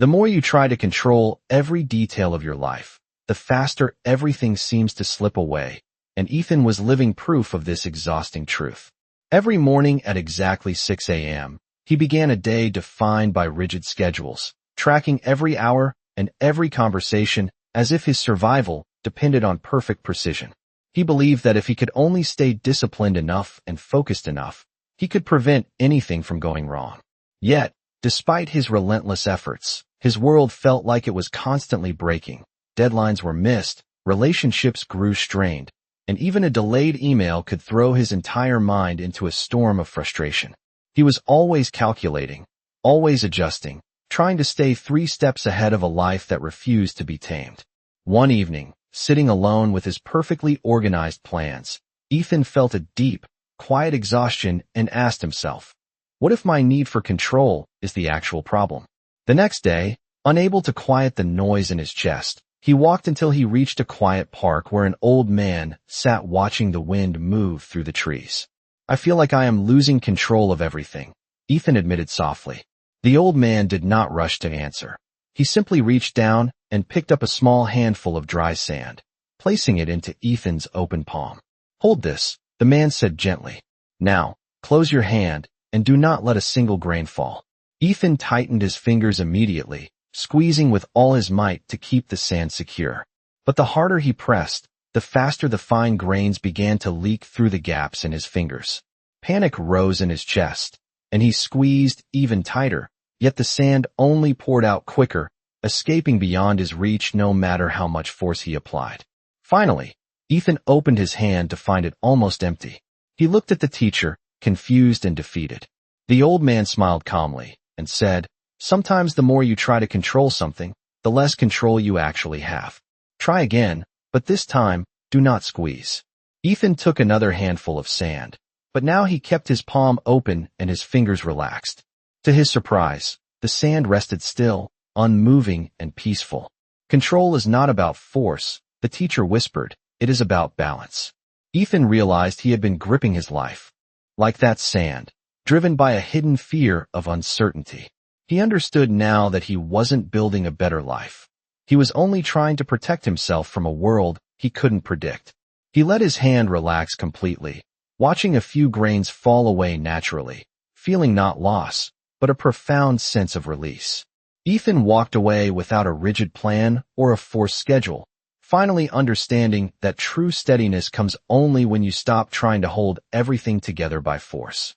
The more you try to control every detail of your life, the faster everything seems to slip away, and Ethan was living proof of this exhausting truth. Every morning at exactly 6 a.m., he began a day defined by rigid schedules, tracking every hour and every conversation as if his survival depended on perfect precision. He believed that if he could only stay disciplined enough and focused enough, he could prevent anything from going wrong. Yet, despite his relentless efforts, his world felt like it was constantly breaking. Deadlines were missed, relationships grew strained, and even a delayed email could throw his entire mind into a storm of frustration. He was always calculating, always adjusting, trying to stay 3 steps ahead of a life that refused to be tamed. One evening, sitting alone with his perfectly organized plans, Ethan felt a deep, quiet exhaustion and asked himself, what if my need for control is the actual problem? The next day, unable to quiet the noise in his chest, he walked until he reached a quiet park where an old man sat watching the wind move through the trees. I feel like I am losing control of everything, Ethan admitted softly. The old man did not rush to answer. He simply reached down and picked up a small handful of dry sand, placing it into Ethan's open palm. Hold this, the man said gently. Now, close your hand and do not let a single grain fall. Ethan tightened his fingers immediately, squeezing with all his might to keep the sand secure. But the harder he pressed, the faster the fine grains began to leak through the gaps in his fingers. Panic rose in his chest, and he squeezed even tighter, yet the sand only poured out quicker, escaping beyond his reach no matter how much force he applied. Finally, Ethan opened his hand to find it almost empty. He looked at the teacher, confused and defeated. The old man smiled calmly and said, sometimes the more you try to control something, the less control you actually have. Try again, but this time, do not squeeze. Ethan took another handful of sand, but now he kept his palm open and his fingers relaxed. To his surprise, the sand rested still, unmoving and peaceful. Control is not about force, the teacher whispered, it is about balance. Ethan realized he had been gripping his life like that sand, driven by a hidden fear of uncertainty. He understood now that he wasn't building a better life. He was only trying to protect himself from a world he couldn't predict. He let his hand relax completely, watching a few grains fall away naturally, feeling not loss, but a profound sense of release. Ethan walked away without a rigid plan or a forced schedule, finally understanding that true steadiness comes only when you stop trying to hold everything together by force.